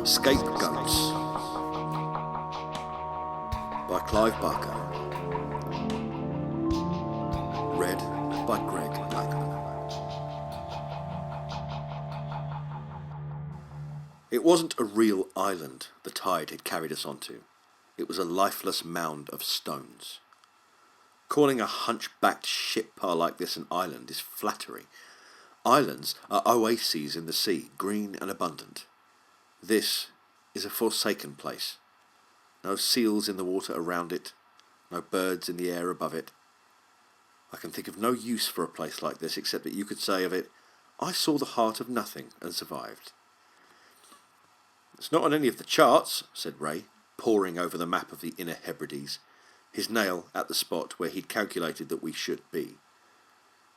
Scapegoats by Clive Barker. Read by Greg Blackman. It wasn't a real island the tide had carried us onto. It was a lifeless mound of stones. Calling a hunchbacked ship par like this an island is flattery. Islands are oases in the sea, green and abundant. This is a forsaken place. No seals in the water around it, no birds in the air above it. I can think of no use for a place like this except that you could say of it, I saw the heart of nothing and survived. It's not on any of the charts, said Ray, poring over the map of the Inner Hebrides, his nail at the spot where he'd calculated that we should be.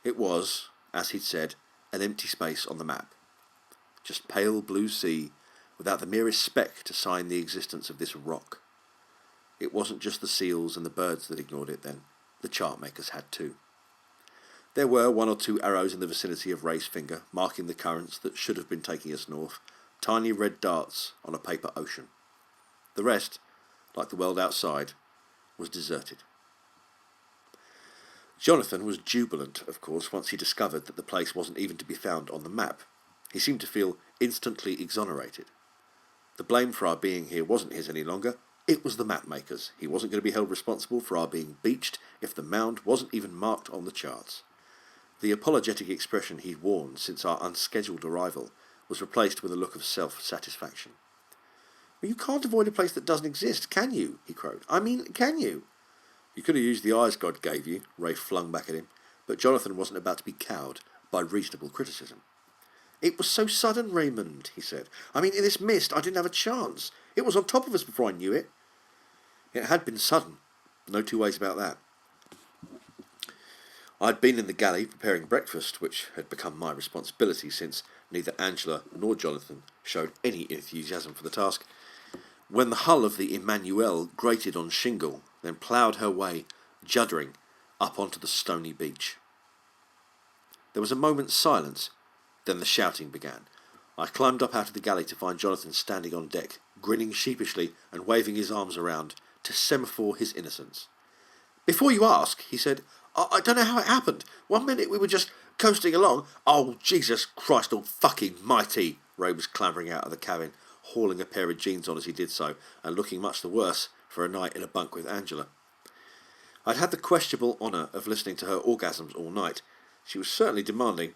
It was, as he'd said, an empty space on the map. Just pale blue sea, without the merest speck to sign the existence of this rock. It wasn't just the seals and the birds that ignored it then. The chart makers had too. There were one or two arrows in the vicinity of Ray's finger, marking the currents that should have been taking us north, tiny red darts on a paper ocean. The rest, like the world outside, was deserted. Jonathan was jubilant, of course, once he discovered that the place wasn't even to be found on the map. He seemed to feel instantly exonerated. The blame for our being here wasn't his any longer. It was the map makers. He wasn't going to be held responsible for our being beached if the mound wasn't even marked on the charts. The apologetic expression he'd worn since our unscheduled arrival was replaced with a look of self-satisfaction. Well, you can't avoid a place that doesn't exist, can you? He crowed. I mean, can you? You could have used the eyes God gave you, Ray flung back at him, but Jonathan wasn't about to be cowed by reasonable criticism. It was so sudden, Raymond, he said. I mean, in this mist, I didn't have a chance. It was on top of us before I knew it. It had been sudden. No two ways about that. I'd been in the galley preparing breakfast, which had become my responsibility since neither Angela nor Jonathan showed any enthusiasm for the task, when the hull of the Emmanuel grated on shingle, then ploughed her way, juddering, up onto the stony beach. There was a moment's silence. Then the shouting began. I climbed up out of the galley to find Jonathan standing on deck, grinning sheepishly and waving his arms around to semaphore his innocence. Before you ask, he said, I don't know how it happened. 1 minute we were just coasting along. Oh, Jesus Christ all fucking mighty, Ray was clambering out of the cabin, hauling a pair of jeans on as he did so, and looking much the worse for a night in a bunk with Angela. I'd had the questionable honour of listening to her orgasms all night. She was certainly demanding.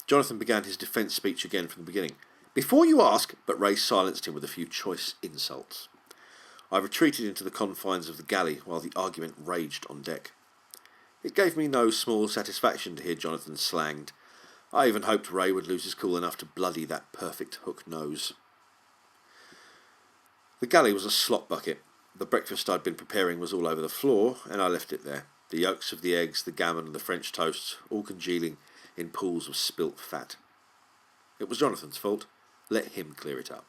Jonathan began his defence speech again from the beginning. Before you ask, but Ray silenced him with a few choice insults. I retreated into the confines of the galley while the argument raged on deck. It gave me no small satisfaction to hear Jonathan slanged. I even hoped Ray would lose his cool enough to bloody that perfect hook nose. The galley was a slop bucket. The breakfast I'd been preparing was all over the floor, and I left it there. The yolks of the eggs, the gammon and the French toasts, all congealing in pools of spilt fat. It was Jonathan's fault. Let him clear it up.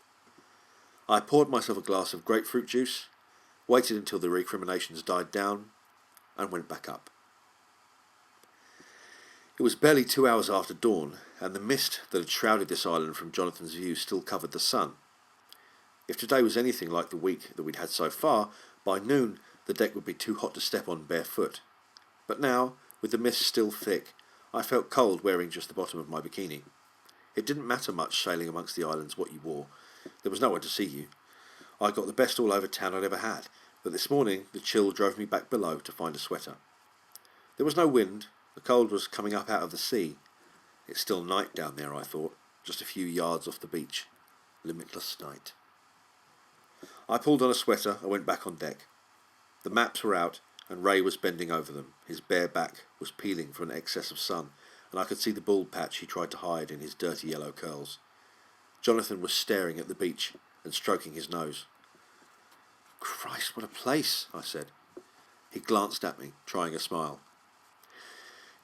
I poured myself a glass of grapefruit juice, waited until the recriminations died down, and went back up. It was barely 2 hours after dawn, and the mist that had shrouded this island from Jonathan's view still covered the sun. If today was anything like the week that we'd had so far, by noon the deck would be too hot to step on barefoot. But now, with the mist still thick, I felt cold wearing just the bottom of my bikini. It didn't matter much sailing amongst the islands what you wore. There was no one to see you. I got the best all over town I'd ever had, but this morning the chill drove me back below to find a sweater. There was no wind. The cold was coming up out of the sea. It's still night down there, I thought, just a few yards off the beach. Limitless night. I pulled on a sweater and went back on deck. The maps were out, and Ray was bending over them. His bare back was peeling from an excess of sun, and I could see the bald patch he tried to hide in his dirty yellow curls. Jonathan was staring at the beach and stroking his nose. Christ, what a place, I said. He glanced at me, trying a smile.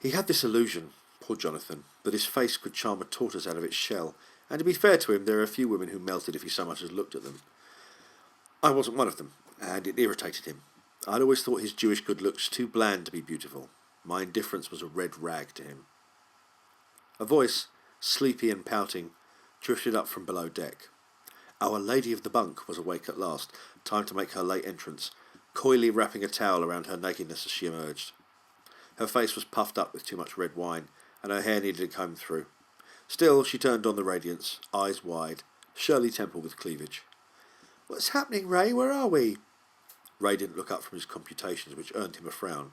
He had this illusion, poor Jonathan, that his face could charm a tortoise out of its shell, and to be fair to him, there are a few women who melted if he so much as looked at them. I wasn't one of them, and it irritated him. I'd always thought his Jewish good looks too bland to be beautiful. My indifference was a red rag to him. A voice, sleepy and pouting, drifted up from below deck. Our Lady of the Bunk was awake at last, time to make her late entrance, coyly wrapping a towel around her nakedness as she emerged. Her face was puffed up with too much red wine, and her hair needed a comb through. Still, she turned on the radiance, eyes wide, Shirley Temple with cleavage. "What's happening, Ray? Where are we?" Ray didn't look up from his computations, which earned him a frown.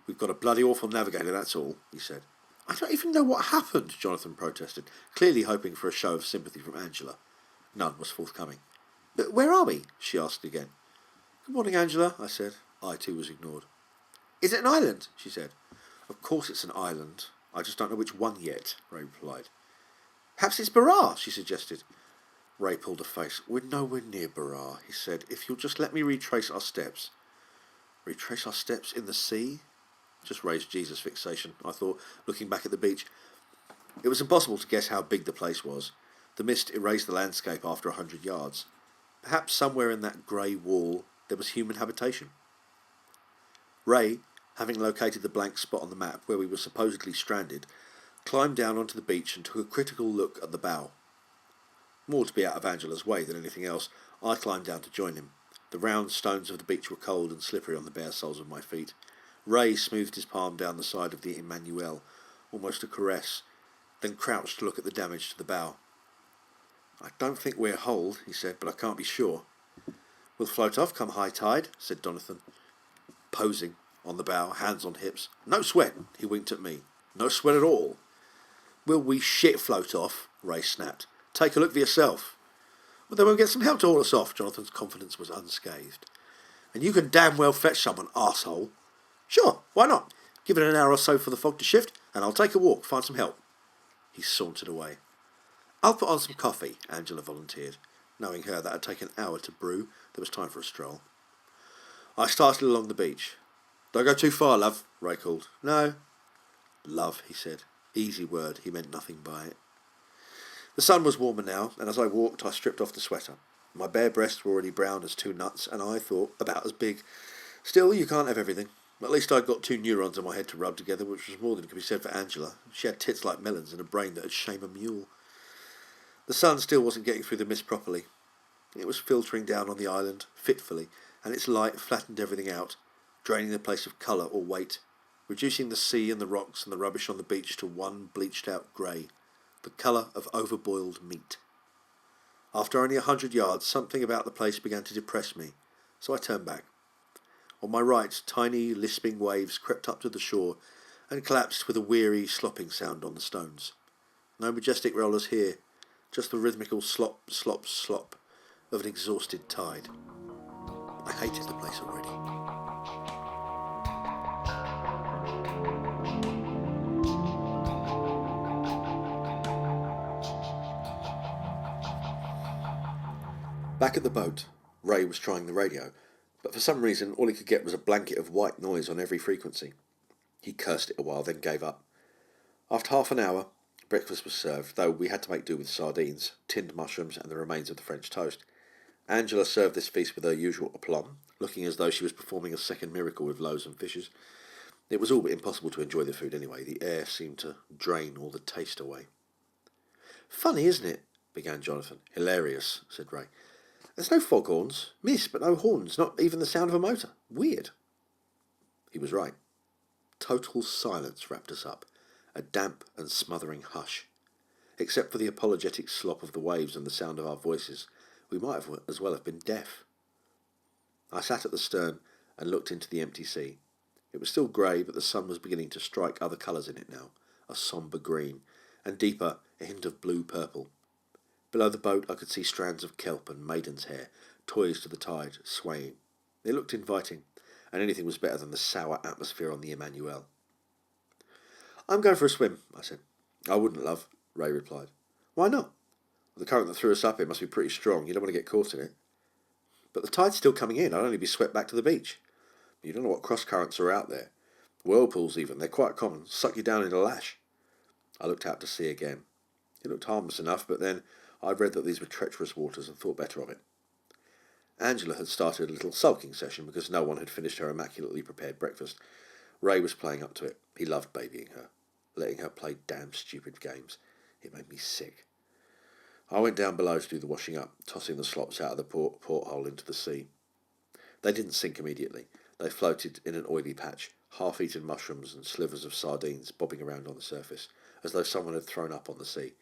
"We've got a bloody awful navigator, that's all," he said. "I don't even know what happened," Jonathan protested, clearly hoping for a show of sympathy from Angela. None was forthcoming. "But where are we?" she asked again. "Good morning, Angela," I said. I too was ignored. "Is it an island?" she said. "Of course it's an island. I just don't know which one yet," Ray replied. "Perhaps it's Barra," she suggested. Ray pulled a face. "We're nowhere near Barra," he said. "If you'll just let me retrace our steps." "Retrace our steps in the sea?" Just Ray's Jesus fixation, I thought, looking back at the beach. It was impossible to guess how big the place was. The mist erased the landscape after 100 yards. Perhaps somewhere in that grey wall there was human habitation. Ray, having located the blank spot on the map where we were supposedly stranded, climbed down onto the beach and took a critical look at the bow. More to be out of Angela's way than anything else, I climbed down to join him. The round stones of the beach were cold and slippery on the bare soles of my feet. Ray smoothed his palm down the side of the Emmanuel, almost a caress, then crouched to look at the damage to the bow. "I don't think we're holed," he said, "but I can't be sure." "We'll float off come high tide," said Jonathan, posing on the bow, hands on hips. "No sweat," he winked at me. "No sweat at all." "Will we shit float off?" Ray snapped. "Take a look for yourself." "Well, then we'll get some help to haul us off." Jonathan's confidence was unscathed. "And you can damn well fetch someone, arsehole." "Sure, why not? Give it an hour or so for the fog to shift, and I'll take a walk, find some help." He sauntered away. "I'll put on some coffee," Angela volunteered. Knowing her that had taken an hour to brew, there was time for a stroll. I started along the beach. "Don't go too far, love," Ray called. "No." "Love," he said. Easy word, he meant nothing by it. The sun was warmer now, and as I walked I stripped off the sweater. My bare breasts were already brown as two nuts, and I thought about as big. Still, you can't have everything. At least I'd got two neurons in my head to rub together, which was more than could be said for Angela. She had tits like melons and a brain that would shame a mule. The sun still wasn't getting through the mist properly. It was filtering down on the island, fitfully, and its light flattened everything out, draining the place of colour or weight, reducing the sea and the rocks and the rubbish on the beach to one bleached-out grey, the colour of overboiled meat. After only 100 yards, something about the place began to depress me, so I turned back. On my right, tiny, lisping waves crept up to the shore and collapsed with a weary, slopping sound on the stones. No majestic rollers here, just the rhythmical slop, slop, slop of an exhausted tide. I hated the place already. Back at the boat, Ray was trying the radio, but for some reason all he could get was a blanket of white noise on every frequency. He cursed it a while, then gave up. After half an hour, breakfast was served, though we had to make do with sardines, tinned mushrooms, and the remains of the French toast. Angela served this feast with her usual aplomb, looking as though she was performing a second miracle with loaves and fishes. It was all but impossible to enjoy the food anyway. The air seemed to drain all the taste away. "Funny, isn't it?" began Jonathan. "Hilarious," said Ray. "There's no foghorns, mist, but no horns, not even the sound of a motor. Weird." He was right. Total silence wrapped us up, a damp and smothering hush. Except for the apologetic slop of the waves and the sound of our voices, we might have as well have been deaf. I sat at the stern and looked into the empty sea. It was still grey, but the sun was beginning to strike other colours in it now, a sombre green, and deeper, a hint of blue-purple. Below the boat I could see strands of kelp and maiden's hair, toys to the tide, swaying. It looked inviting, and anything was better than the sour atmosphere on the Emmanuel. "I'm going for a swim," I said. "I wouldn't, love," Ray replied. "Why not?" "The current that threw us up here must be pretty strong. You don't want to get caught in it." "But the tide's still coming in. I'd only be swept back to the beach." "You don't know what cross-currents are out there. Whirlpools even, they're quite common. Suck you down in a lash." I looked out to sea again. It looked harmless enough, but then I'd read that these were treacherous waters and thought better of it. Angela had started a little sulking session because no one had finished her immaculately prepared breakfast. Ray was playing up to it. He loved babying her, letting her play damn stupid games. It made me sick. I went down below to do the washing up, tossing the slops out of the porthole into the sea. They didn't sink immediately. They floated in an oily patch, half-eaten mushrooms and slivers of sardines bobbing around on the surface, as though someone had thrown up on the sea.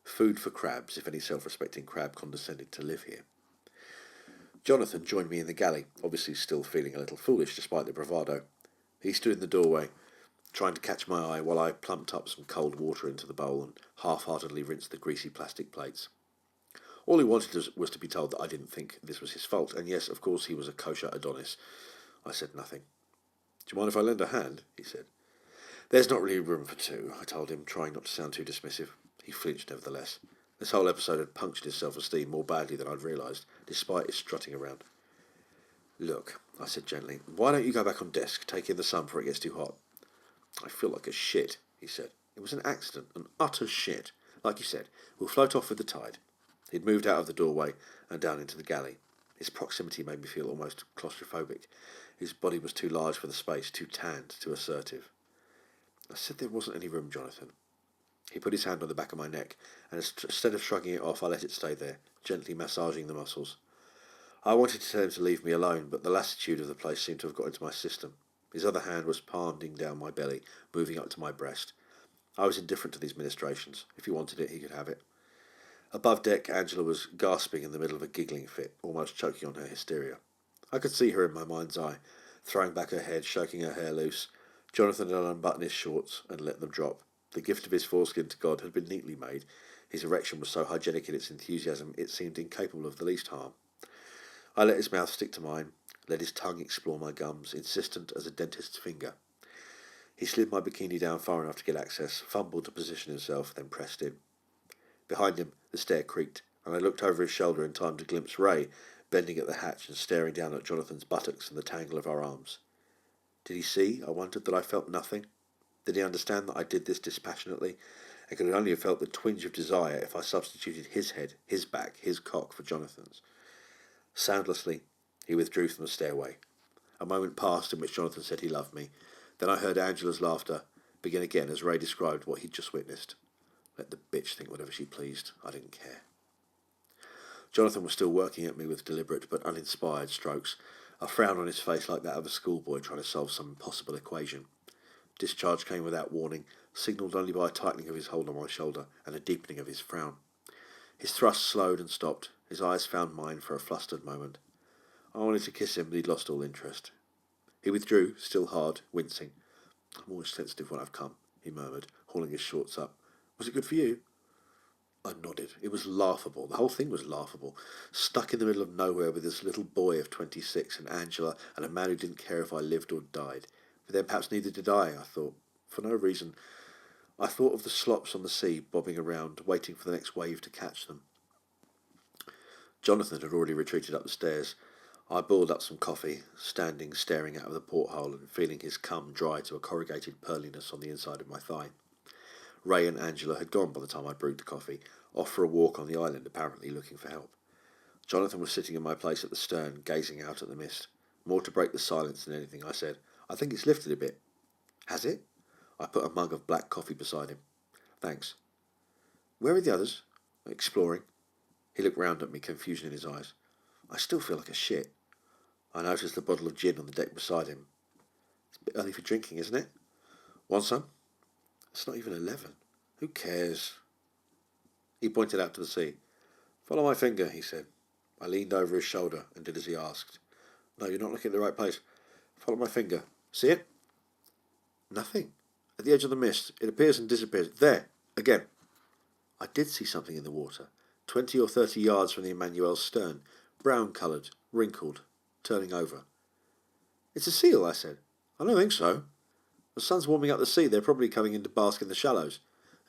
Food for crabs, if any self-respecting crab condescended to live here. Jonathan joined me in the galley, obviously still feeling a little foolish despite the bravado. He stood in the doorway, trying to catch my eye while I plumped up some cold water into the bowl and half-heartedly rinsed the greasy plastic plates. All he wanted was to be told that I didn't think this was his fault, and yes, of course, he was a kosher Adonis. I said nothing. "Do you mind if I lend a hand?" he said. "There's not really room for two," I told him, trying not to sound too dismissive. He flinched nevertheless. This whole episode had punctured his self-esteem more badly than I'd realised, despite his strutting around. "Look," I said gently, "why don't you go back on desk, take in the sun before it gets too hot?" "I feel like a shit," he said. "It was an accident, an utter shit. Like you said, we'll float off with the tide." He'd moved out of the doorway and down into the galley. His proximity made me feel almost claustrophobic. His body was too large for the space, too tanned, too assertive. I said there wasn't any room, Jonathan. He put his hand on the back of my neck, and instead of shrugging it off, I let it stay there, gently massaging the muscles. I wanted to tell him to leave me alone, but the lassitude of the place seemed to have got into my system. His other hand was palming down my belly, moving up to my breast. I was indifferent to these ministrations. If he wanted it, he could have it. Above deck, Angela was gasping in the middle of a giggling fit, almost choking on her hysteria. I could see her in my mind's eye, throwing back her head, shaking her hair loose. Jonathan had unbuttoned his shorts and let them drop. The gift of his foreskin to God had been neatly made. His erection was so hygienic in its enthusiasm it seemed incapable of the least harm. I let his mouth stick to mine, let his tongue explore my gums, insistent as a dentist's finger. He slid my bikini down far enough to get access, fumbled to position himself, then pressed in. Behind him, the stair creaked, and I looked over his shoulder in time to glimpse Ray, bending at the hatch and staring down at Jonathan's buttocks and the tangle of our arms. Did he see, I wondered, that I felt nothing? Did he understand that I did this dispassionately, and could only have felt the twinge of desire if I substituted his head, his back, his cock for Jonathan's? Soundlessly, he withdrew from the stairway. A moment passed in which Jonathan said he loved me. Then I heard Angela's laughter begin again as Ray described what he'd just witnessed. Let the bitch think whatever she pleased. I didn't care. Jonathan was still working at me with deliberate but uninspired strokes, a frown on his face like that of a schoolboy trying to solve some impossible equation. Discharge came without warning, signalled only by a tightening of his hold on my shoulder and a deepening of his frown. His thrust slowed and stopped. His eyes found mine for a flustered moment. I wanted to kiss him, but he'd lost all interest. He withdrew, still hard, wincing. "I'm always sensitive when I've come," he murmured, hauling his shorts up. "Was it good for you?" I nodded. It was laughable. The whole thing was laughable. Stuck in the middle of nowhere with this little boy of 26 and Angela and a man who didn't care if I lived or died. But then perhaps neither did I thought. For no reason. I thought of the slops on the sea bobbing around, waiting for the next wave to catch them. Jonathan had already retreated up the stairs. I boiled up some coffee, standing staring out of the porthole and feeling his cum dry to a corrugated pearliness on the inside of my thigh. Ray and Angela had gone by the time I brewed the coffee, off for a walk on the island, apparently looking for help. Jonathan was sitting in my place at the stern, gazing out at the mist. More to break the silence than anything, I said, "I think it's lifted a bit." "Has it?" I put a mug of black coffee beside him. "Thanks." "Where are the others?" "Exploring." He looked round at me, confusion in his eyes. "I still feel like a shit." I noticed the bottle of gin on the deck beside him. "It's a bit early for drinking, isn't it?" "Want some?" "It's not even 11. Who cares?" He pointed out to the sea. "Follow my finger," he said. I leaned over his shoulder and did as he asked. "No, you're not looking at the right place. Follow my finger. See it?" "Nothing. At the edge of the mist. It appears and disappears. There. Again." I did see something in the water, 20 or 30 yards from the Emmanuel's stern, brown-coloured, wrinkled, turning over. "It's a seal," I said. "I don't think so. The sun's warming up the sea. They're probably coming in to bask in the shallows.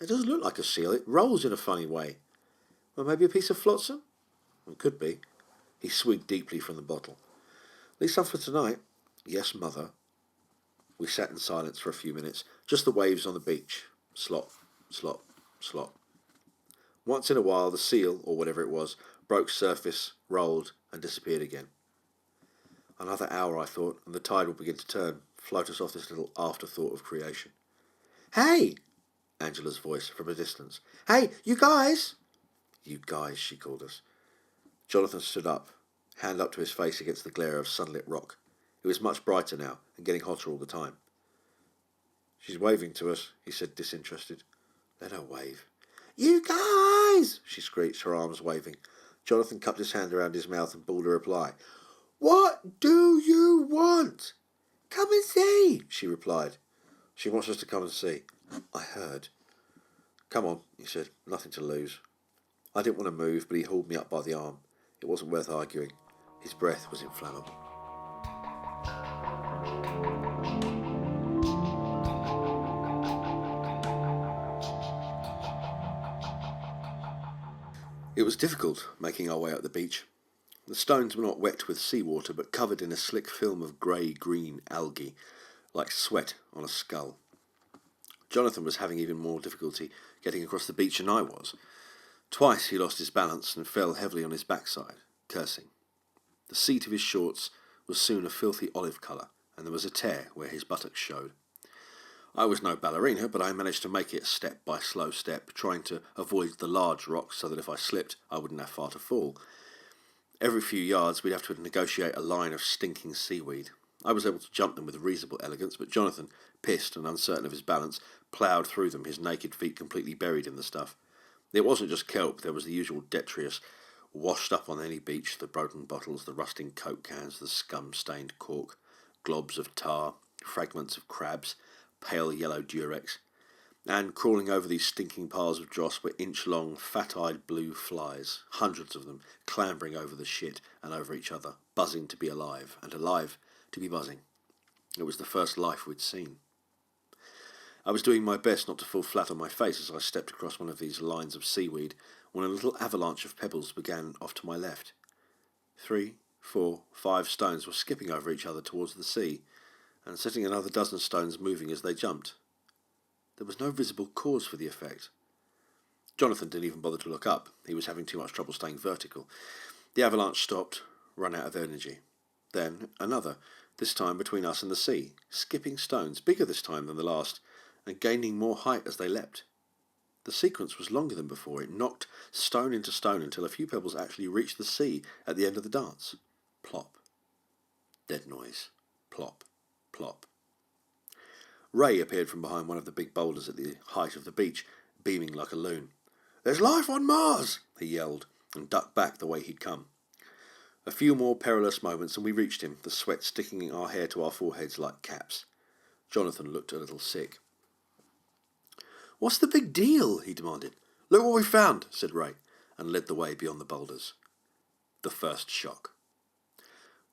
It doesn't look like a seal. It rolls in a funny way. Well, maybe a piece of flotsam?" "It could be." He swigged deeply from the bottle. "At least some for tonight." "Yes, Mother." We sat in silence for a few minutes, just the waves on the beach. Slop, slop, slop. Once in a while the seal, or whatever it was, broke surface, rolled, and disappeared again. Another hour, I thought, and the tide would begin to turn, float us off this little afterthought of creation. "Hey!" Angela's voice from a distance. "Hey, you guys!" You guys, she called us. Jonathan stood up, hand up to his face against the glare of sunlit rock. It was much brighter now, and getting hotter all the time. She's waving to us, he said, disinterested. Let her wave. You guys, she screeched, her arms waving. Jonathan cupped his hand around his mouth and bawled a reply. What do you want? Come and see, she replied. She wants us to come and see. I heard. Come on, he said, nothing to lose. I didn't want to move, but he hauled me up by the arm. It wasn't worth arguing. His breath was inflammable. It was difficult making our way up the beach. The stones were not wet with seawater, but covered in a slick film of grey-green algae, like sweat on a skull. Jonathan was having even more difficulty getting across the beach than I was. Twice he lost his balance and fell heavily on his backside, cursing. The seat of his shorts was soon a filthy olive colour, and there was a tear where his buttocks showed. I was no ballerina, but I managed to make it step by slow step, trying to avoid the large rocks so that if I slipped I wouldn't have far to fall. Every few yards we'd have to negotiate a line of stinking seaweed. I was able to jump them with reasonable elegance, but Jonathan, pissed and uncertain of his balance, ploughed through them, his naked feet completely buried in the stuff. It wasn't just kelp, there was the usual detritus washed up on any beach, the broken bottles, the rusting Coke cans, the scum-stained cork, globs of tar, fragments of crabs, pale yellow Durex, and crawling over these stinking piles of dross were inch-long, fat-eyed blue flies, hundreds of them, clambering over the shit and over each other, buzzing to be alive, and alive to be buzzing. It was the first life we'd seen. I was doing my best not to fall flat on my face as I stepped across one of these lines of seaweed when a little avalanche of pebbles began off to my left. 3, 4, 5 stones were skipping over each other towards the sea, and setting another dozen stones moving as they jumped. There was no visible cause for the effect. Jonathan didn't even bother to look up. He was having too much trouble staying vertical. The avalanche stopped, run out of energy. Then another, this time between us and the sea, skipping stones, bigger this time than the last, and gaining more height as they leapt. The sequence was longer than before. It knocked stone into stone until a few pebbles actually reached the sea at the end of the dance. Plop. Dead noise. Plop. Plop. Ray appeared from behind one of the big boulders at the height of the beach, beaming like a loon. There's life on Mars, he yelled, and ducked back the way he'd come. A few more perilous moments and we reached him, the sweat sticking our hair to our foreheads like caps. Jonathan looked a little sick. What's the big deal? He demanded. Look what we found, said Ray, and led the way beyond the boulders. The first shock.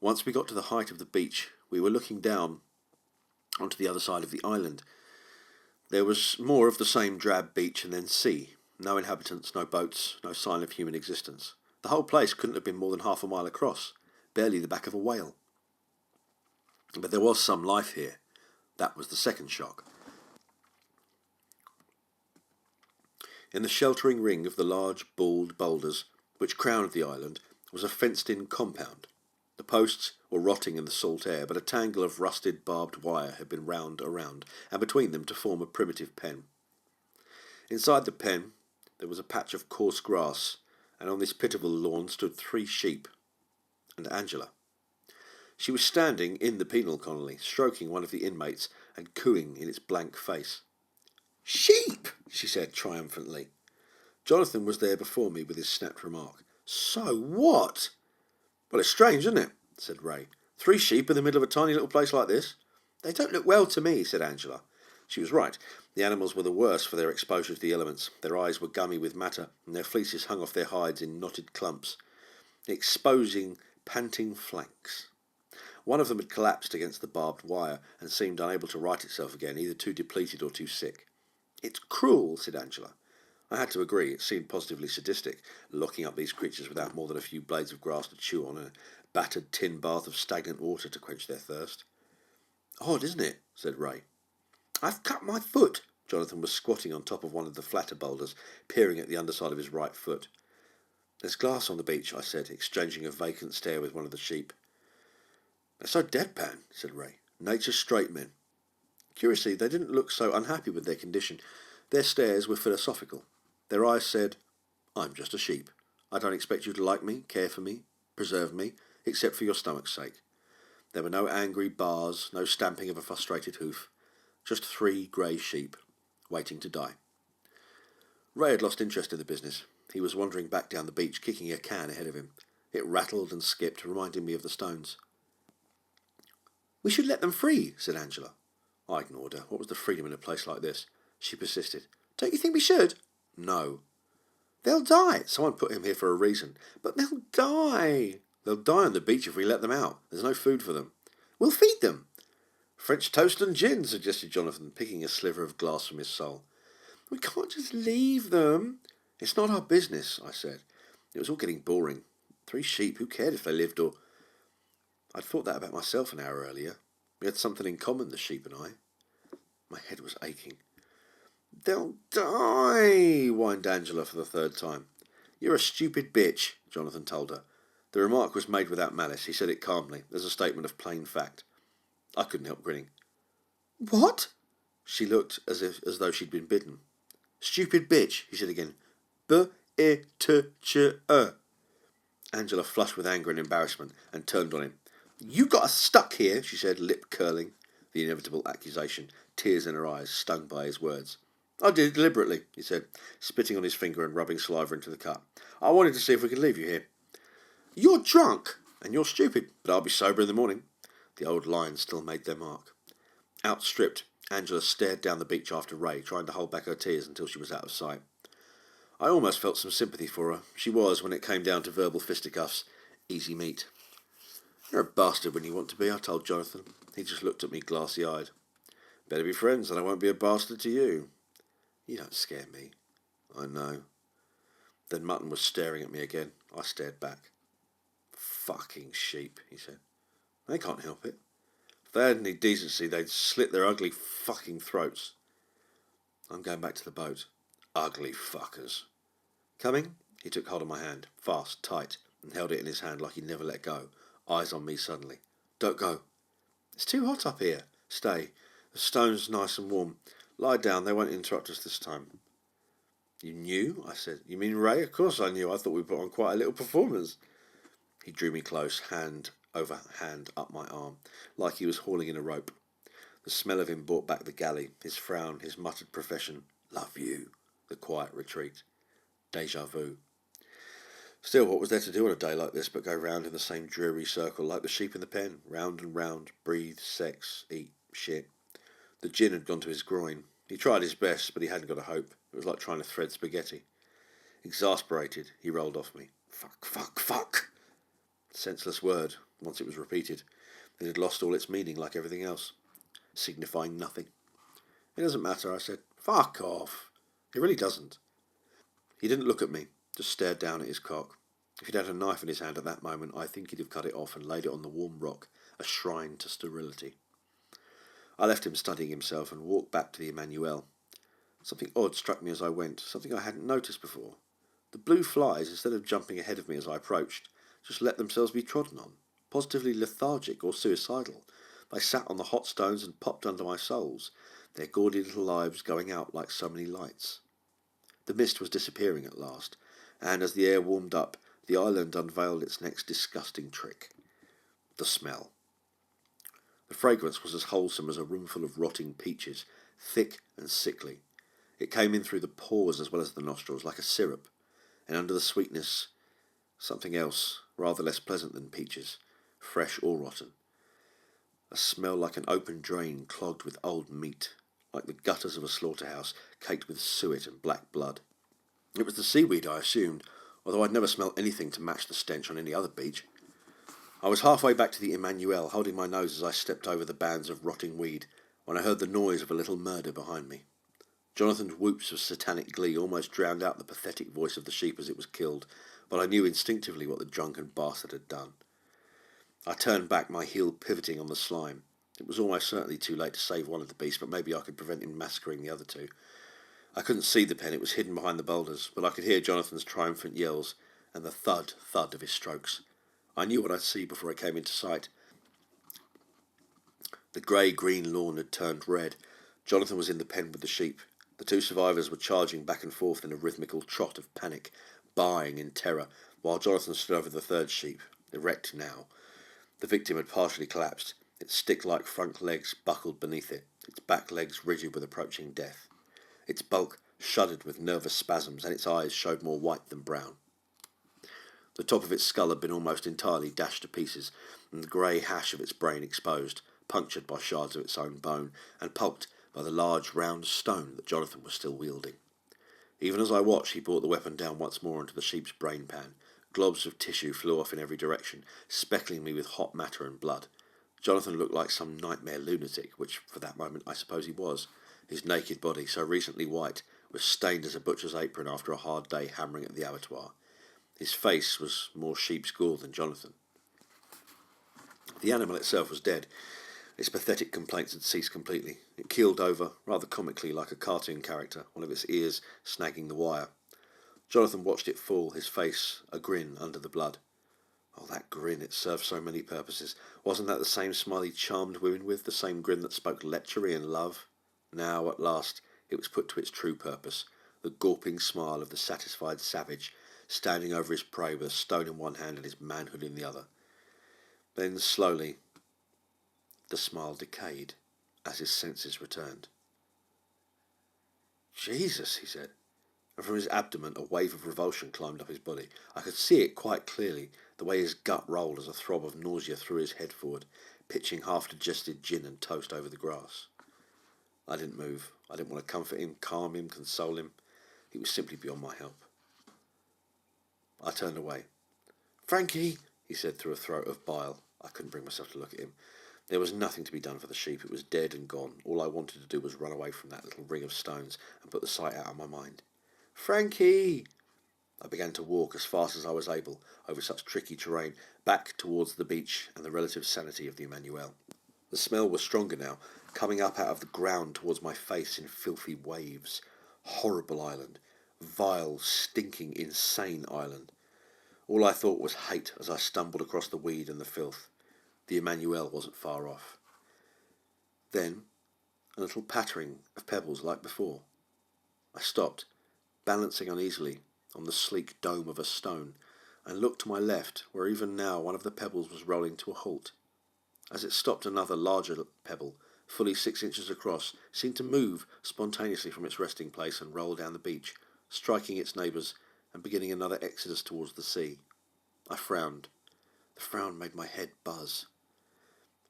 Once we got to the height of the beach, we were looking down onto the other side of the island. There was more of the same drab beach and then sea. No inhabitants, no boats, no sign of human existence. The whole place couldn't have been more than half a mile across, barely the back of a whale. But there was some life here. That was the second shock. In the sheltering ring of the large, bald boulders which crowned the island was a fenced-in compound. The posts were rotting in the salt air, but a tangle of rusted barbed wire had been wound around, and between them to form a primitive pen. Inside the pen there was a patch of coarse grass, and on this pitiful lawn stood 3 sheep and Angela. She was standing in the penal colony, stroking one of the inmates and cooing in its blank face. Sheep, she said triumphantly. Jonathan was there before me with his snapped remark. So what? Well, it's strange, isn't it? Said Ray. 3 sheep in the middle of a tiny little place like this? They don't look well to me, said Angela. She was right. The animals were the worse for their exposure to the elements. Their eyes were gummy with matter, and their fleeces hung off their hides in knotted clumps, exposing panting flanks. One of them had collapsed against the barbed wire and seemed unable to right itself again, either too depleted or too sick. It's cruel, said Angela. I had to agree. It seemed positively sadistic, locking up these creatures without more than a few blades of grass to chew on and a battered tin bath of stagnant water to quench their thirst. Odd, isn't it? Said Ray. I've cut my foot. Jonathan was squatting on top of one of the flatter boulders, peering at the underside of his right foot. There's glass on the beach, I said, exchanging a vacant stare with one of the sheep. They're so deadpan, said Ray. Nature's straight men. Curiously, they didn't look so unhappy with their condition. Their stares were philosophical. Their eyes said, I'm just a sheep. I don't expect you to like me, care for me, preserve me, except for your stomach's sake. There were no angry bars, no stamping of a frustrated hoof. Just 3 grey sheep, waiting to die. Ray had lost interest in the business. He was wandering back down the beach, kicking a can ahead of him. It rattled and skipped, reminding me of the stones. "We should let them free," said Angela. I ignored her. What was the freedom in a place like this? She persisted. "Don't you think we should?" "No." "They'll die. Someone put him here for a reason." "But they'll die." "They'll die on the beach if we let them out. There's no food for them." "We'll feed them." "French toast and gin," suggested Jonathan, picking a sliver of glass from his soul. "We can't just leave them." "It's not our business," I said. It was all getting boring. 3 sheep, who cared if they lived or... I'd thought that about myself an hour earlier. We had something in common, the sheep and I. My head was aching. "They'll die," whined Angela for the 3rd time. "You're a stupid bitch," Jonathan told her. The remark was made without malice. He said it calmly, as a statement of plain fact. I couldn't help grinning. "What?" She looked as though she'd been bitten. "Stupid bitch," he said again. B-E-T-Ch-E. Angela flushed with anger and embarrassment and turned on him. "You got us stuck here," she said, lip curling. The inevitable accusation, tears in her eyes, stung by his words. "I did it deliberately," he said, spitting on his finger and rubbing saliva into the cut. "I wanted to see if we could leave you here." "You're drunk." "And you're stupid, but I'll be sober in the morning." The old lines still made their mark. Outstripped, Angela stared down the beach after Ray, trying to hold back her tears until she was out of sight. I almost felt some sympathy for her. She was, when it came down to verbal fisticuffs, easy meat. "You're a bastard when you want to be," I told Jonathan. He just looked at me glassy-eyed. "Better be friends and I won't be a bastard to you." "You don't scare me." "I know." Then Mutton was staring at me again. I stared back. "Fucking sheep," he said. "They can't help it. If they had any decency, they'd slit their ugly fucking throats." "I'm going back to the boat." "Ugly fuckers." "Coming?" He took hold of my hand, fast, tight, and held it in his hand like he'd never let go, eyes on me suddenly. "Don't go." "It's too hot up here." "Stay. The stone's nice and warm. Lie down, they won't interrupt us this time." "You knew?" I said. "You mean Ray?" "Of course I knew. I thought we put on quite a little performance." He drew me close, hand over hand up my arm, like he was hauling in a rope. The smell of him brought back the galley, his frown, his muttered profession. "Love you." The quiet retreat. Deja vu. Still, what was there to do on a day like this but go round in the same dreary circle, like the sheep in the pen, round and round, breathe, sex, eat, shit. The gin had gone to his groin. He tried his best, but he hadn't got a hope. It was like trying to thread spaghetti. Exasperated, he rolled off me. "Fuck, fuck, fuck." Senseless word. Once it was repeated, it had lost all its meaning like everything else, signifying nothing. "It doesn't matter," I said. "Fuck off." "It really doesn't." He didn't look at me, just stared down at his cock. If he'd had a knife in his hand at that moment, I think he'd have cut it off and laid it on the warm rock, a shrine to sterility. I left him studying himself and walked back to the Emmanuel. Something odd struck me as I went, something I hadn't noticed before. The blue flies, instead of jumping ahead of me as I approached, just let themselves be trodden on, positively lethargic or suicidal. They sat on the hot stones and popped under my soles, their gaudy little lives going out like so many lights. The mist was disappearing at last, and as the air warmed up, the island unveiled its next disgusting trick. The smell. The fragrance was as wholesome as a roomful of rotting peaches, thick and sickly. It came in through the pores as well as the nostrils, like a syrup, and under the sweetness, something else, rather less pleasant than peaches, fresh or rotten. A smell like an open drain clogged with old meat, like the gutters of a slaughterhouse caked with suet and black blood. It was the seaweed, I assumed, although I'd never smelt anything to match the stench on any other beach. I was halfway back to the Emmanuel, holding my nose as I stepped over the bands of rotting weed, when I heard the noise of a little murder behind me. Jonathan's whoops of satanic glee almost drowned out the pathetic voice of the sheep as it was killed, but I knew instinctively what the drunken bastard had done. I turned back, my heel pivoting on the slime. It was almost certainly too late to save one of the beasts, but maybe I could prevent him massacring the other 2. I couldn't see the pen, it was hidden behind the boulders, but I could hear Jonathan's triumphant yells and the thud of his strokes. I knew what I'd see before it came into sight. The grey-green lawn had turned red. Jonathan was in the pen with the sheep. The 2 survivors were charging back and forth in a rhythmical trot of panic, baaing in terror, while Jonathan stood over the third sheep, erect now. The victim had partially collapsed, its stick-like front legs buckled beneath it, its back legs rigid with approaching death. Its bulk shuddered with nervous spasms, and its eyes showed more white than brown. The top of its skull had been almost entirely dashed to pieces, and the grey hash of its brain exposed, punctured by shards of its own bone, and pulped by the large round stone that Jonathan was still wielding. Even as I watched, he brought the weapon down once more into the sheep's brain pan. Globs of tissue flew off in every direction, speckling me with hot matter and blood. Jonathan looked like some nightmare lunatic, which for that moment I suppose he was. His naked body, so recently white, was stained as a butcher's apron after a hard day hammering at the abattoir. His face was more sheep's gore than Jonathan. The animal itself was dead. Its pathetic complaints had ceased completely. It keeled over, rather comically like a cartoon character, one of its ears snagging the wire. Jonathan watched it fall, his face a grin under the blood. Oh, that grin, it served so many purposes. Wasn't that the same smile he charmed women with, the same grin that spoke lechery and love? Now, at last, it was put to its true purpose, the gawping smile of the satisfied savage, standing over his prey with a stone in one hand and his manhood in the other. Then, slowly, the smile decayed as his senses returned. "Jesus," he said, and from his abdomen a wave of revulsion climbed up his body. I could see it quite clearly, the way his gut rolled as a throb of nausea threw his head forward, pitching half-digested gin and toast over the grass. I didn't move. I didn't want to comfort him, calm him, console him. It was simply beyond my help. I turned away. "Frankie," he said through a throat of bile. I couldn't bring myself to look at him. There was nothing to be done for the sheep. It was dead and gone. All I wanted to do was run away from that little ring of stones and put the sight out of my mind. "Frankie!" I began to walk as fast as I was able over such tricky terrain, back towards the beach and the relative sanity of the Emmanuel. The smell was stronger now, coming up out of the ground towards my face in filthy waves. Horrible island. Vile, stinking, insane island. All I thought was hate as I stumbled across the weed and the filth. The Emmanuel wasn't far off. Then, a little pattering of pebbles like before. I stopped, balancing uneasily on the sleek dome of a stone, and looked to my left, where even now one of the pebbles was rolling to a halt. As it stopped, another larger pebble, fully 6 inches across, seemed to move spontaneously from its resting place and roll down the beach, striking its neighbours and beginning another exodus towards the sea. I frowned. The frown made my head buzz.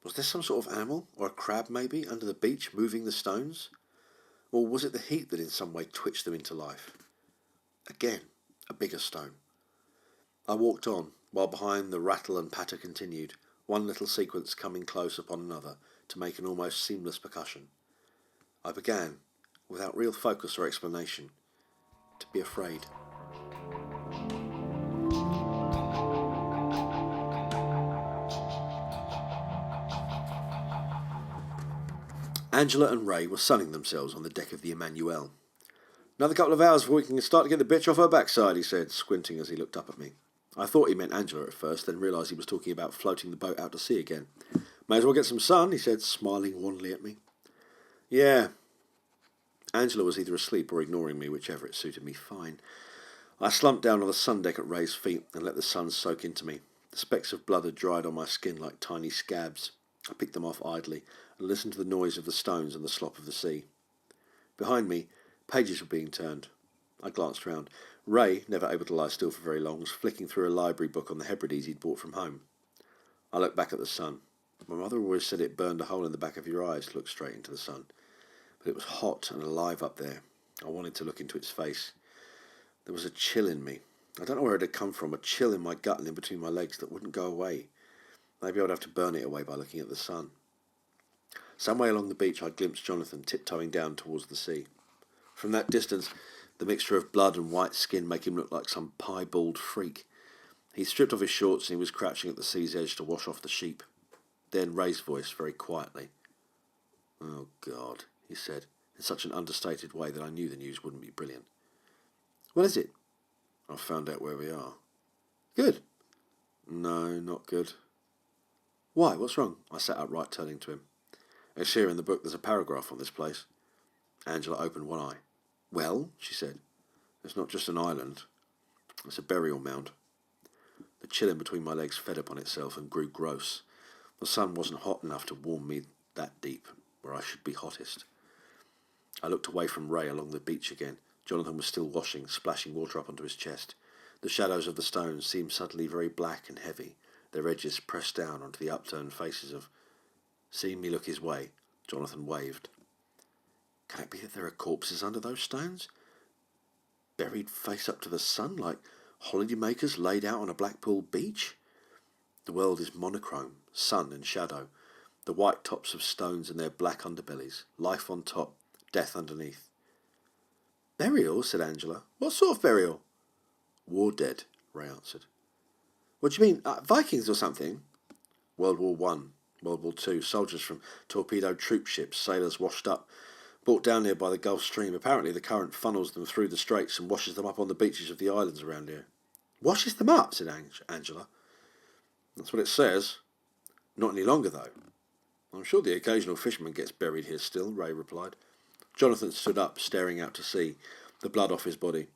Was there some sort of animal, or a crab maybe, under the beach moving the stones? Or was it the heat that in some way twitched them into life? Again, a bigger stone. I walked on, while behind the rattle and patter continued, one little sequence coming close upon another to make an almost seamless percussion. I began, without real focus or explanation, to be afraid. Angela and Ray were sunning themselves on the deck of the Emmanuel. "Another couple of hours before we can start to get the bitch off her backside," he said, squinting as he looked up at me. I thought he meant Angela at first, then realised he was talking about floating the boat out to sea again. "May as well get some sun," he said, smiling wanly at me. "Yeah." Angela was either asleep or ignoring me, whichever it suited me fine. I slumped down on the sun deck at Ray's feet and let the sun soak into me. The specks of blood had dried on my skin like tiny scabs. I picked them off idly and listened to the noise of the stones and the slop of the sea. Behind me, pages were being turned. I glanced round. Ray, never able to lie still for very long, was flicking through a library book on the Hebrides he'd brought from home. I looked back at the sun. My mother always said it burned a hole in the back of your eyes to look straight into the sun. But it was hot and alive up there. I wanted to look into its face. There was a chill in me. I don't know where it had come from, a chill in my gut and in between my legs that wouldn't go away. Maybe I would have to burn it away by looking at the sun. Some way along the beach I glimpsed Jonathan tiptoeing down towards the sea. From that distance, the mixture of blood and white skin made him look like some piebald freak. He stripped off his shorts and he was crouching at the sea's edge to wash off the sheep. Then Ray's voice, very quietly. "Oh, God," he said, in such an understated way that I knew the news wouldn't be brilliant. "What is it?" "I've found out where we are." "Good." "No, not good." "Why? What's wrong?" I sat upright, turning to him. "It's here in the book. There's a paragraph on this place." Angela opened one eye. "Well," she said, "it's not just an island." It's a burial mound. The chill in between my legs fed upon itself and grew gross. The sun wasn't hot enough to warm me that deep, where I should be hottest. I looked away from Ray along the beach again. Jonathan was still washing, splashing water up onto his chest. The shadows of the stones seemed suddenly very black and heavy, their edges pressed down onto the upturned faces of... Seeing me look his way, Jonathan waved. Can it be that there are corpses under those stones? Buried face up to the sun, like holidaymakers laid out on a Blackpool beach? The world is monochrome, sun and shadow, the white tops of stones and their black underbellies, life on top, death underneath. Burial, said Angela. What sort of burial? War dead, Ray answered. What do you mean, Vikings or something? World War One, World War Two, soldiers from torpedoed troop ships, sailors washed up, brought down here by the Gulf Stream. Apparently the current funnels them through the straits and washes them up on the beaches of the islands around here. Washes them up, said Angela. That's what it says. Not any longer, though. I'm sure the occasional fisherman gets buried here still, Ray replied. Jonathan stood up, staring out to sea, the blood off his body.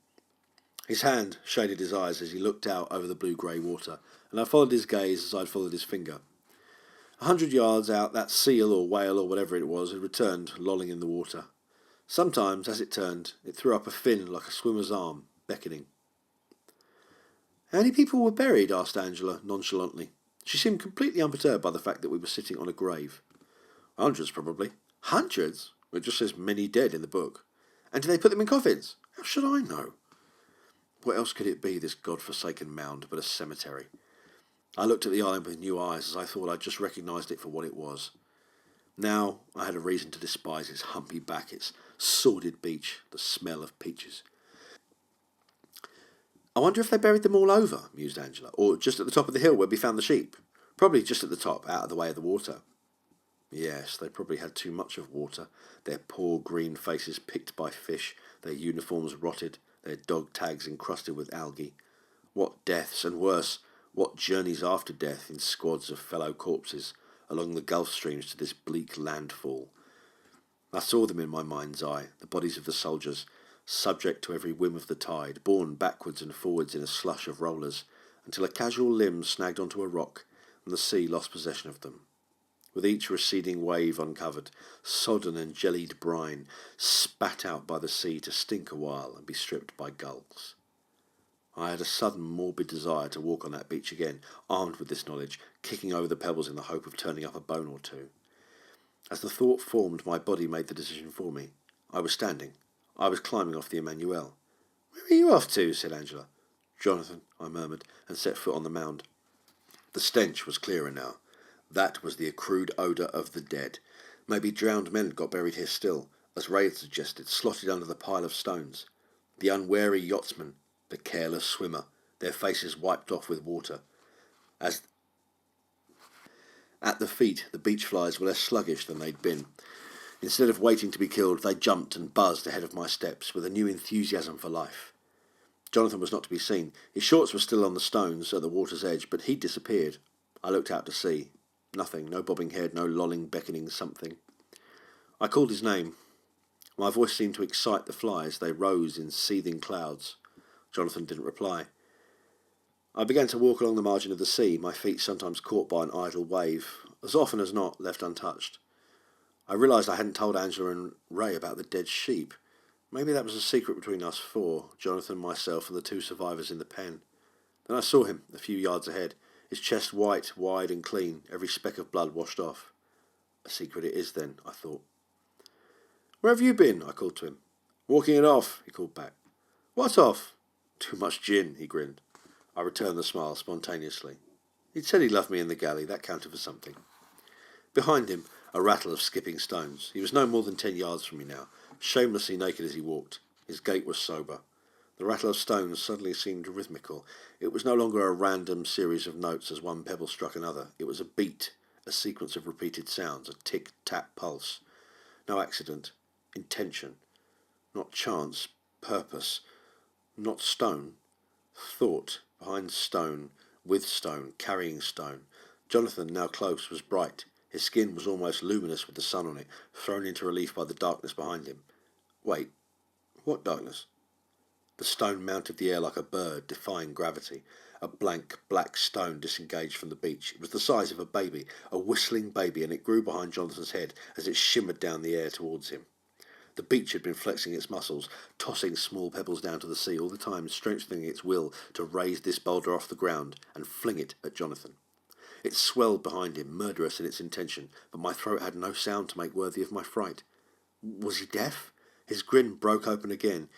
His hand shaded his eyes as he looked out over the blue-grey water, and I followed his gaze as I'd followed his finger. 100 yards out, that seal or whale or whatever it was had returned, lolling in the water. Sometimes, as it turned, it threw up a fin like a swimmer's arm, beckoning. How many people were buried? Asked Angela nonchalantly. She seemed completely unperturbed by the fact that we were sitting on a grave. Hundreds, probably. Hundreds? It just says many dead in the book. And do they put them in coffins? How should I know? What else could it be, this god-forsaken mound, but a cemetery? I looked at the island with new eyes as I thought I'd just recognised it for what it was. Now I had a reason to despise its humpy back, its sordid beach, the smell of peaches. I wonder if they buried them all over, mused Angela, or just at the top of the hill where we found the sheep. Probably just at the top, out of the way of the water. Yes, they probably had too much of water, their poor green faces picked by fish, their uniforms rotted, their dog tags encrusted with algae. What deaths, and worse, what journeys after death in squads of fellow corpses along the Gulf streams to this bleak landfall. I saw them in my mind's eye, the bodies of the soldiers, subject to every whim of the tide, borne backwards and forwards in a slush of rollers, until a casual limb snagged onto a rock and the sea lost possession of them. With each receding wave uncovered, sodden and jellied brine, spat out by the sea to stink a while and be stripped by gulls. I had a sudden morbid desire to walk on that beach again, armed with this knowledge, kicking over the pebbles in the hope of turning up a bone or two. As the thought formed, my body made the decision for me. I was standing. I was climbing off the Emmanuel. Where are you off to? Said Angela. Jonathan, I murmured, and set foot on the mound. The stench was clearer now. That was the accrued odour of the dead. Maybe drowned men got buried here still, as Ray had suggested, slotted under the pile of stones. The unwary yachtsman, the careless swimmer, their faces wiped off with water. As at the feet, the beach flies were less sluggish than they'd been. Instead of waiting to be killed, they jumped and buzzed ahead of my steps with a new enthusiasm for life. Jonathan was not to be seen. His shorts were still on the stones at the water's edge, but he'd disappeared. I looked out to sea. Nothing, no bobbing head, no lolling, beckoning something. I called his name. My voice seemed to excite the flies. They rose in seething clouds. Jonathan didn't reply. I began to walk along the margin of the sea, my feet sometimes caught by an idle wave, as often as not left untouched. I realised I hadn't told Angela and Ray about the dead sheep. Maybe that was a secret between us four, Jonathan, myself, and the two survivors in the pen. Then I saw him, a few yards ahead, his chest white, wide and clean, every speck of blood washed off. A secret it is then, I thought. Where have you been? I called to him. Walking it off, he called back. What off? Too much gin, he grinned. I returned the smile spontaneously. He'd said he loved me in the galley, that counted for something. Behind him, a rattle of skipping stones. He was no more than 10 yards from me now, shamelessly naked as he walked. His gait was sober. The rattle of stones suddenly seemed rhythmical. It was no longer a random series of notes as one pebble struck another. It was a beat, a sequence of repeated sounds, a tick-tap pulse. No accident, intention, not chance, purpose, not stone, thought, behind stone, with stone, carrying stone. Jonathan, now close, was bright. His skin was almost luminous with the sun on it, thrown into relief by the darkness behind him. Wait, what darkness? The stone mounted the air like a bird, defying gravity. A blank, black stone disengaged from the beach. It was the size of a baby, a whistling baby, and it grew behind Jonathan's head as it shimmered down the air towards him. The beach had been flexing its muscles, tossing small pebbles down to the sea, all the time strengthening its will to raise this boulder off the ground and fling it at Jonathan. It swelled behind him, murderous in its intention, but my throat had no sound to make worthy of my fright. Was he deaf? His grin broke open again.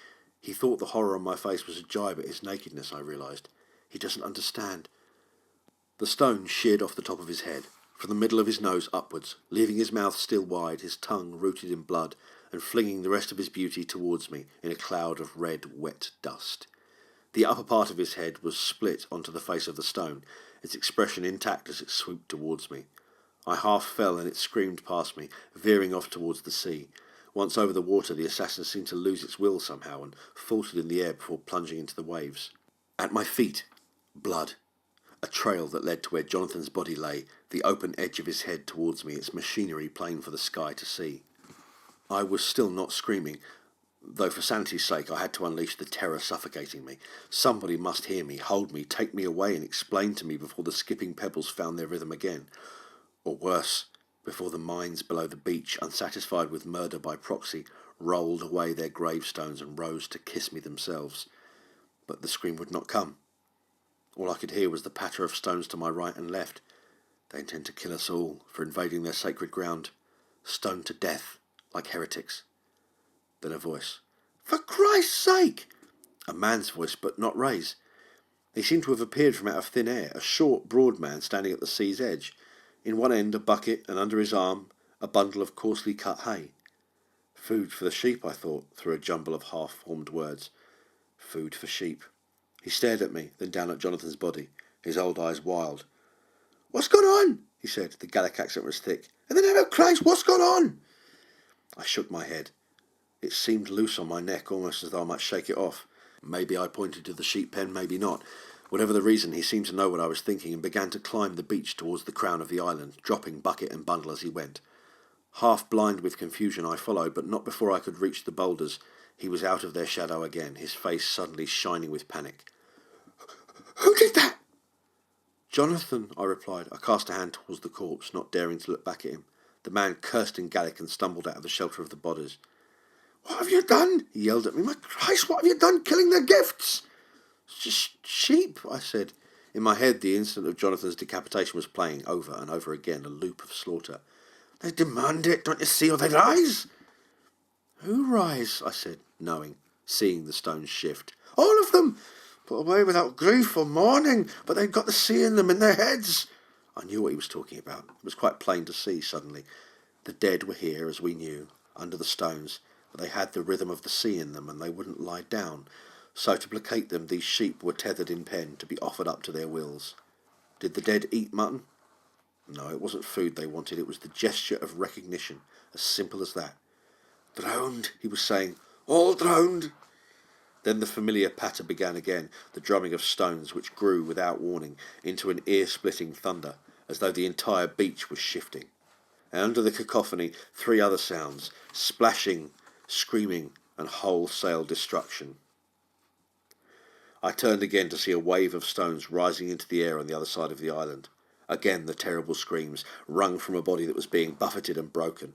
He thought the horror on my face was a jibe at his nakedness, I realised. He doesn't understand. The stone sheared off the top of his head, from the middle of his nose upwards, leaving his mouth still wide, his tongue rooted in blood, and flinging the rest of his beauty towards me in a cloud of red, wet dust. The upper part of his head was split onto the face of the stone, its expression intact as it swooped towards me. I half fell and it screamed past me, veering off towards the sea. Once over the water, the assassin seemed to lose its will somehow and faltered in the air before plunging into the waves. At my feet, blood. A trail that led to where Jonathan's body lay, the open edge of his head towards me, its machinery plain for the sky to see. I was still not screaming, though for sanity's sake I had to unleash the terror suffocating me. Somebody must hear me, hold me, take me away and explain to me before the skipping pebbles found their rhythm again. Or worse, before the mines below the beach, unsatisfied with murder by proxy, rolled away their gravestones and rose to kiss me themselves. But the scream would not come. All I could hear was the patter of stones to my right and left. They intend to kill us all for invading their sacred ground. Stoned to death, like heretics. Then a voice. For Christ's sake! A man's voice, but not Ray's. He seemed to have appeared from out of thin air, a short, broad man standing at the sea's edge. In one end a bucket, and under his arm a bundle of coarsely cut hay. Food for the sheep, I thought, through a jumble of half-formed words. Food for sheep. He stared at me, then down at Jonathan's body, his old eyes wild. What's gone on? He said. The Gallic accent was thick. In the name of Christ, what's gone on? I shook my head. It seemed loose on my neck, almost as though I might shake it off. Maybe I pointed to the sheep pen, maybe not. Whatever the reason, he seemed to know what I was thinking and began to climb the beach towards the crown of the island, dropping bucket and bundle as he went. Half blind with confusion, I followed, but not before I could reach the boulders. He was out of their shadow again, his face suddenly shining with panic. Who did that? Jonathan, I replied. I cast a hand towards the corpse, not daring to look back at him. The man cursed in Gallic and stumbled out of the shelter of the bodies. What have you done? He yelled at me. My Christ, what have you done killing their gifts? Sheep, I said. In my head, the incident of Jonathan's decapitation was playing over and over again, a loop of slaughter. They demand it, don't you see, or they rise? Who rise? I said, knowing, seeing the stones shift. All of them! Put away without grief or mourning, but they'd got the sea in them in their heads. I knew what he was talking about. It was quite plain to see suddenly. The dead were here, as we knew, under the stones, but they had the rhythm of the sea in them, and they wouldn't lie down. So to placate them, these sheep were tethered in pen to be offered up to their wills. Did the dead eat mutton? No, it wasn't food they wanted. It was the gesture of recognition, as simple as that. Drowned, he was saying. All drowned. Then the familiar patter began again, the drumming of stones, which grew without warning into an ear-splitting thunder, as though the entire beach was shifting. And under the cacophony, 3 other sounds, splashing, screaming, and wholesale destruction. I turned again to see a wave of stones rising into the air on the other side of the island. Again the terrible screams, wrung from a body that was being buffeted and broken.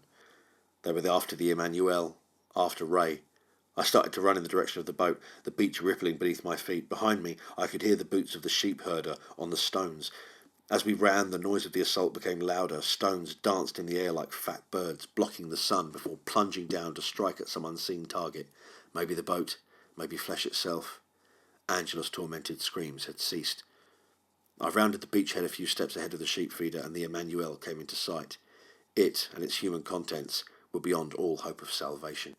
They were after the Emmanuel, after Ray. I started to run in the direction of the boat, the beach rippling beneath my feet. Behind me I could hear the boots of the sheep herder on the stones. As we ran, the noise of the assault became louder. Stones danced in the air like fat birds, blocking the sun before plunging down to strike at some unseen target. Maybe the boat, maybe flesh itself. Angela's tormented screams had ceased. I rounded the beachhead a few steps ahead of the sheep feeder, and the Emmanuel came into sight. It and its human contents were beyond all hope of salvation.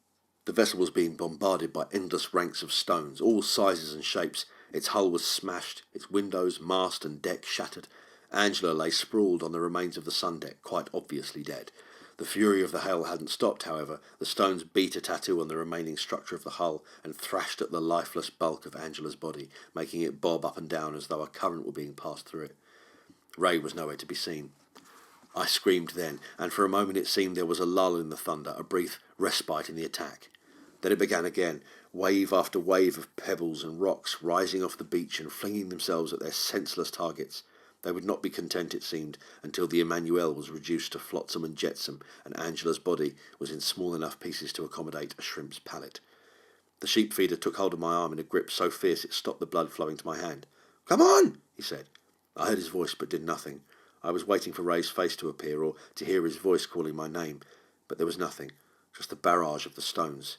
The vessel was being bombarded by endless ranks of stones, all sizes and shapes. Its hull was smashed, its windows, mast and deck shattered. Angela lay sprawled on the remains of the sun deck, quite obviously dead. The fury of the hail hadn't stopped, however. The stones beat a tattoo on the remaining structure of the hull and thrashed at the lifeless bulk of Angela's body, making it bob up and down as though a current were being passed through it. Ray was nowhere to be seen. I screamed then, and for a moment it seemed there was a lull in the thunder, a brief respite in the attack. Then it began again. wave after wave of pebbles and rocks rising off the beach and flinging themselves at their senseless targets. They would not be content, it seemed, until the Emmanuel was reduced to flotsam and jetsam, and Angela's body was in small enough pieces to accommodate a shrimp's palate. The sheep feeder took hold of my arm in a grip so fierce it stopped the blood flowing to my hand. "Come on," he said. I heard his voice but did nothing. I was waiting for Ray's face to appear or to hear his voice calling my name, but there was nothing, just the barrage of the stones.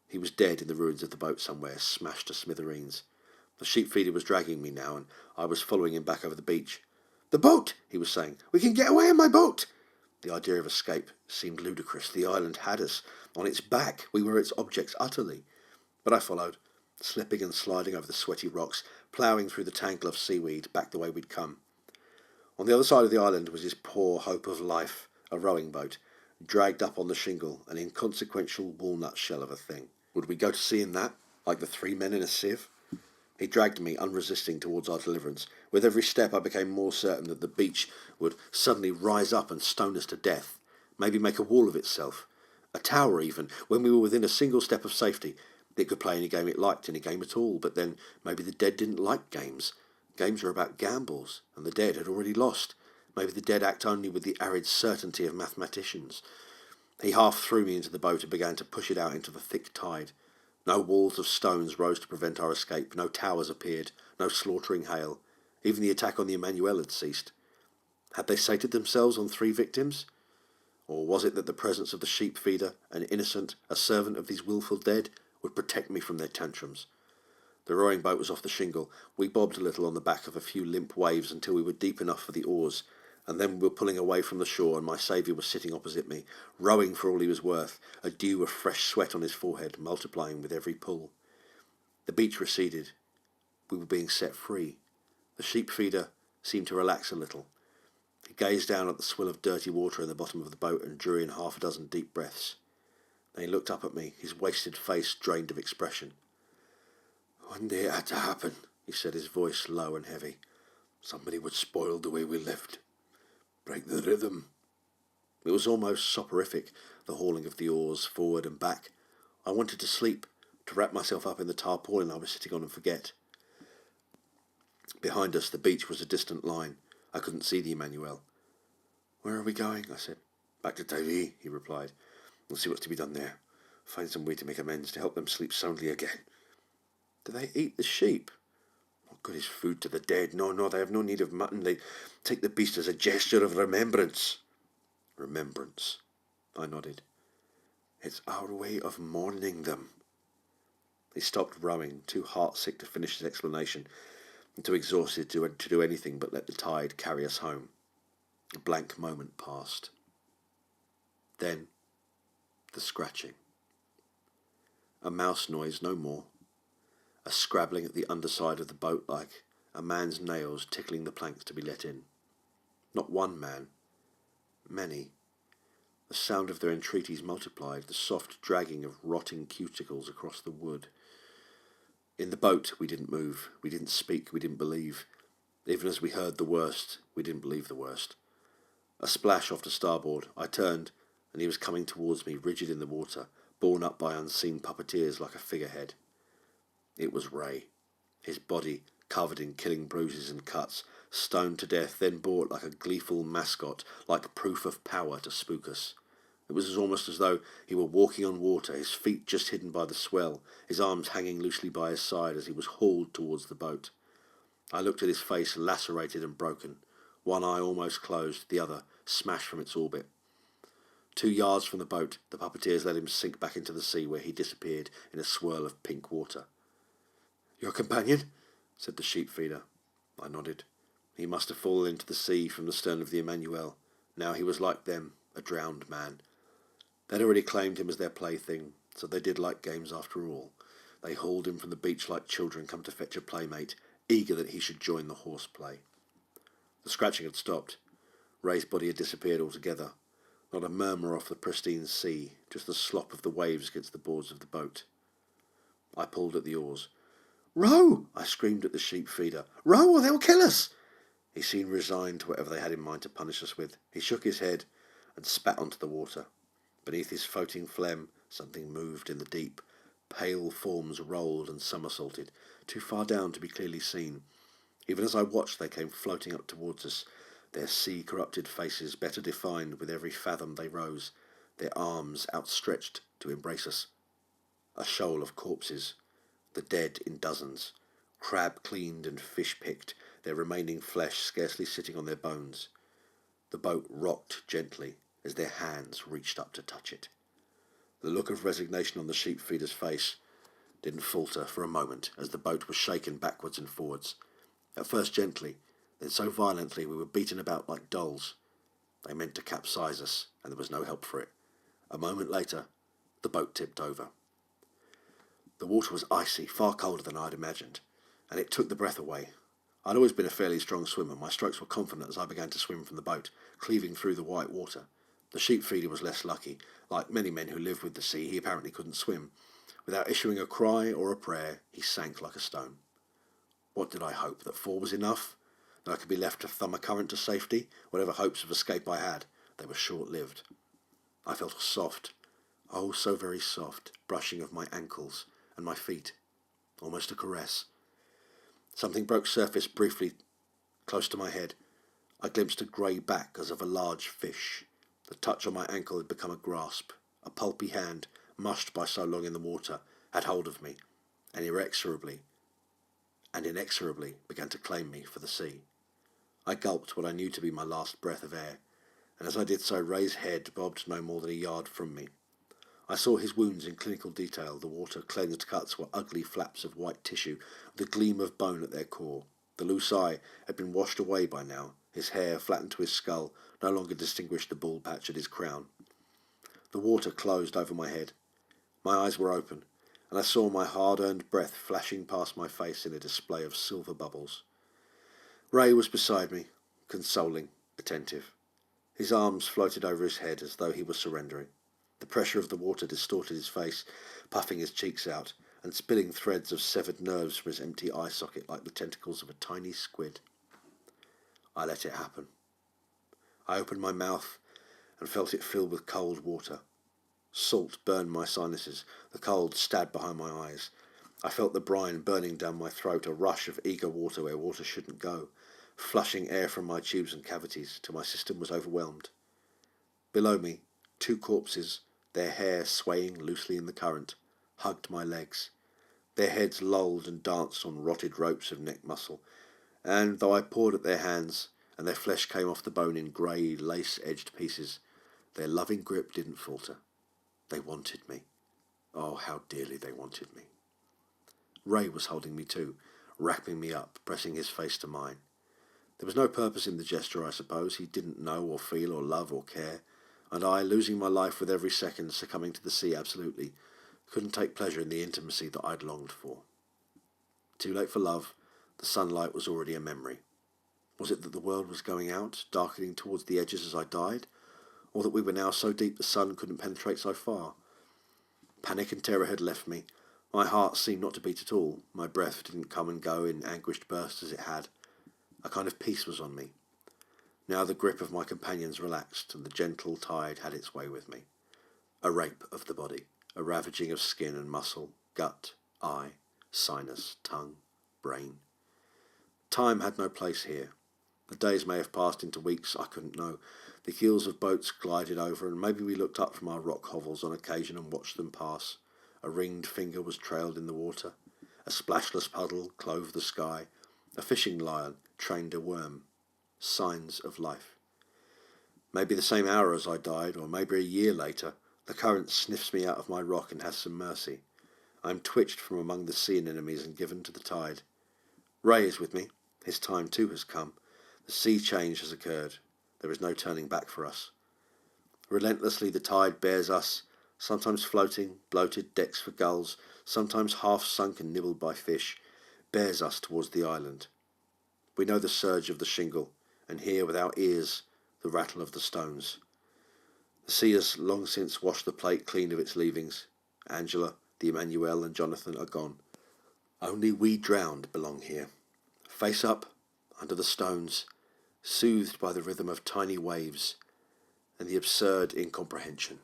He was dead in the ruins of the boat somewhere, smashed to smithereens. The sheep feeder was dragging me now, and I was following him back over the beach. "The boat," he was saying. "We can get away in my boat." The idea of escape seemed ludicrous. The island had us. On its back, we were its objects utterly. But I followed, slipping and sliding over the sweaty rocks, ploughing through the tangle of seaweed back the way we'd come. On the other side of the island was his poor hope of life, a rowing boat, dragged up on the shingle, an inconsequential walnut shell of a thing. Would we go to sea in that, like the three men in a sieve? He dragged me, unresisting, towards our deliverance. With every step I became more certain that the beach would suddenly rise up and stone us to death, maybe make a wall of itself, a tower even, when we were within a single step of safety. It could play any game it liked, any game at all, but then maybe the dead didn't like games. Games were about gambles, and the dead had already lost. Maybe the dead act only with the arid certainty of mathematicians. He half threw me into the boat and began to push it out into the thick tide. No walls of stones rose to prevent our escape, no towers appeared, no slaughtering hail. Even the attack on the Emmanuel had ceased. Had they sated themselves on 3 victims? Or was it that the presence of the sheep feeder, an innocent, a servant of these wilful dead, would protect me from their tantrums? The rowing boat was off the shingle. We bobbed a little on the back of a few limp waves until we were deep enough for the oars, and then we were pulling away from the shore, and my saviour was sitting opposite me, rowing for all he was worth, a dew of fresh sweat on his forehead, multiplying with every pull. The beach receded. We were being set free. The sheep feeder seemed to relax a little. He gazed down at the swill of dirty water in the bottom of the boat and drew in 6 deep breaths. Then he looked up at me, his wasted face drained of expression. "One day it had to happen," he said, his voice low and heavy. "Somebody would spoil the way we lived. Break the rhythm." It was almost soporific, the hauling of the oars forward and back. I wanted to sleep, to wrap myself up in the tarpaulin I was sitting on and forget. Behind us the beach was a distant line. I couldn't see the Emmanuel. "Where are we going?" I said. "Back to Davy," he replied. "We'll see what's to be done there. Find some way to make amends to help them sleep soundly again." "Do they eat the sheep?" "What good is food to the dead? No, they have no need of mutton. They take the beast as a gesture of remembrance." "Remembrance," I nodded. "It's our way of mourning them." He stopped rowing, too heartsick to finish his explanation, and too exhausted to do anything but let the tide carry us home. A blank moment passed. Then, the scratching. A mouse noise, no more. A scrabbling at the underside of the boat like a man's nails tickling the planks to be let in. Not one man. Many. The sound of their entreaties multiplied, the soft dragging of rotting cuticles across the wood. In the boat we didn't move, we didn't speak, we didn't believe. Even as we heard the worst, we didn't believe the worst. A splash off to starboard. I turned, and he was coming towards me, rigid in the water, borne up by unseen puppeteers like a figurehead. It was Ray, his body covered in killing bruises and cuts, stoned to death, then brought like a gleeful mascot, like proof of power to spook us. It was almost as though he were walking on water, his feet just hidden by the swell, his arms hanging loosely by his side as he was hauled towards the boat. I looked at his face, lacerated and broken, one eye almost closed, the other smashed from its orbit. 2 yards from the boat, the puppeteers let him sink back into the sea, where he disappeared in a swirl of pink water. "Your companion?" said the sheep feeder. I nodded. He must have fallen into the sea from the stern of the Emmanuel. Now he was like them, a drowned man. They'd already claimed him as their plaything, so they did like games after all. They hauled him from the beach like children come to fetch a playmate, eager that he should join the horseplay. The scratching had stopped. Ray's body had disappeared altogether. Not a murmur off the pristine sea, just the slop of the waves against the boards of the boat. I pulled at the oars. "Row!" I screamed at the sheep feeder. "Row, or they'll kill us!" He seemed resigned to whatever they had in mind to punish us with. He shook his head and spat onto the water. Beneath his floating phlegm, something moved in the deep, pale forms rolled and somersaulted, too far down to be clearly seen. Even as I watched, they came floating up towards us, their sea-corrupted faces better defined with every fathom they rose, their arms outstretched to embrace us. A shoal of corpses, the dead in dozens, crab-cleaned and fish-picked, their remaining flesh scarcely sitting on their bones. The boat rocked gently as their hands reached up to touch it. The look of resignation on the sheep feeder's face didn't falter for a moment as the boat was shaken backwards and forwards. At first gently, then so violently we were beaten about like dolls. They meant to capsize us, and there was no help for it. A moment later, the boat tipped over. The water was icy, far colder than I had imagined, and it took the breath away. I'd always been a fairly strong swimmer. My strokes were confident as I began to swim from the boat, cleaving through the white water. The sheep feeder was less lucky. Like many men who live with the sea, he apparently couldn't swim. Without issuing a cry or a prayer, he sank like a stone. What did I hope? That 4 was enough? That I could be left to thumb a current to safety? Whatever hopes of escape I had, they were short-lived. I felt a soft, oh so very soft, brushing of my ankles and my feet, almost a caress. Something broke surface briefly close to my head. I glimpsed a grey back as of a large fish. The touch on my ankle had become a grasp. A pulpy hand, mushed by so long in the water, had hold of me, and inexorably began to claim me for the sea. I gulped what I knew to be my last breath of air, and as I did so, Ray's head bobbed no more than a yard from me. I saw his wounds in clinical detail. The water-cleansed cuts were ugly flaps of white tissue, with a gleam of bone at their core. The loose eye had been washed away by now. His hair, flattened to his skull, no longer distinguished the bald patch at his crown. The water closed over my head. My eyes were open, and I saw my hard-earned breath flashing past my face in a display of silver bubbles. Ray was beside me, consoling, attentive. His arms floated over his head as though he were surrendering. The pressure of the water distorted his face, puffing his cheeks out, and spilling threads of severed nerves from his empty eye socket like the tentacles of a tiny squid. I let it happen. I opened my mouth and felt it fill with cold water. Salt burned my sinuses. The cold stabbed behind my eyes. I felt the brine burning down my throat, a rush of eager water where water shouldn't go, flushing air from my tubes and cavities till my system was overwhelmed. Below me, 2 corpses, their hair swaying loosely in the current, hugged my legs. Their heads lolled and danced on rotted ropes of neck muscle, and though I pawed at their hands, and their flesh came off the bone in grey, lace-edged pieces, their loving grip didn't falter. They wanted me. Oh, how dearly they wanted me. Ray was holding me too, wrapping me up, pressing his face to mine. There was no purpose in the gesture, I suppose. He didn't know or feel or love or care, and I, losing my life with every second, succumbing to the sea absolutely, couldn't take pleasure in the intimacy that I'd longed for. Too late for love, the sunlight was already a memory. Was it that the world was going out, darkening towards the edges as I died, or that we were now so deep the sun couldn't penetrate so far? Panic and terror had left me. My heart seemed not to beat at all. My breath didn't come and go in anguished bursts as it had. A kind of peace was on me. Now the grip of my companions relaxed, and the gentle tide had its way with me. A rape of the body, a ravaging of skin and muscle, gut, eye, sinus, tongue, brain. Time had no place here. The days may have passed into weeks, I couldn't know. The keels of boats glided over, and maybe we looked up from our rock hovels on occasion and watched them pass. A ringed finger was trailed in the water. A splashless puddle clove the sky. A fishing line trained a worm. Signs of life. Maybe the same hour as I died, or maybe a year later, the current sniffs me out of my rock and has some mercy. I am twitched from among the sea anemones and given to the tide. Ray is with me. His time too has come. The sea change has occurred. There is no turning back for us. Relentlessly the tide bears us, sometimes floating, bloated decks for gulls, sometimes half sunk and nibbled by fish, bears us towards the island. We know the surge of the shingle, and hear with our ears the rattle of the stones. The sea has long since washed the plate clean of its leavings. Angela, the Emmanuel, and Jonathan are gone. Only we drowned belong here. Face up, under the stones, soothed by the rhythm of tiny waves and the absurd incomprehension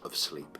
of sleep.